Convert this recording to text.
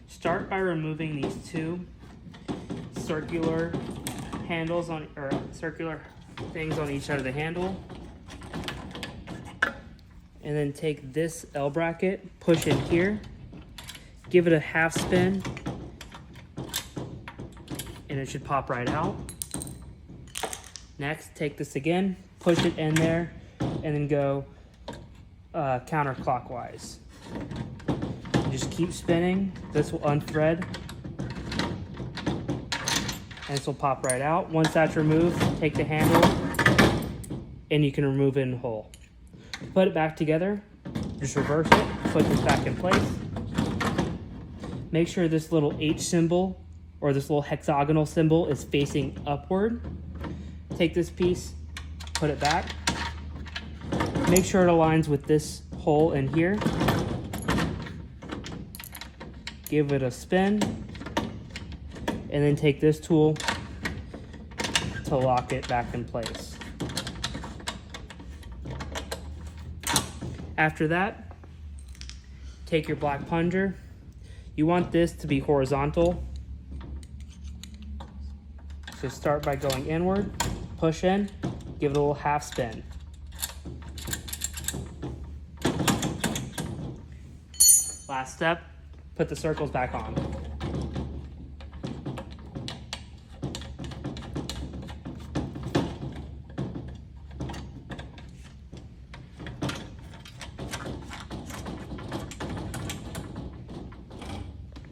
Start by removing these two circular handles on, or circular things on each side of the handle. And then take this L bracket, push in here, give it a half spin, and it should pop right out. Next, take this again, push it in there, and then go counterclockwise. Just keep spinning. This will unthread, and this will pop right out. Once that's removed, take the handle, and you can remove it in whole. Put it back together, just reverse it, put this back in place. Make sure this little H symbol, or this little hexagonal symbol, is facing upward. Take this piece, put it back. Make sure it aligns with this hole in here. Give it a spin, and then take this tool to lock it back in place. After that, take your black plunger. You want this to be horizontal. So start by going inward, push in, give it a little half spin. Last step, put the circles back on.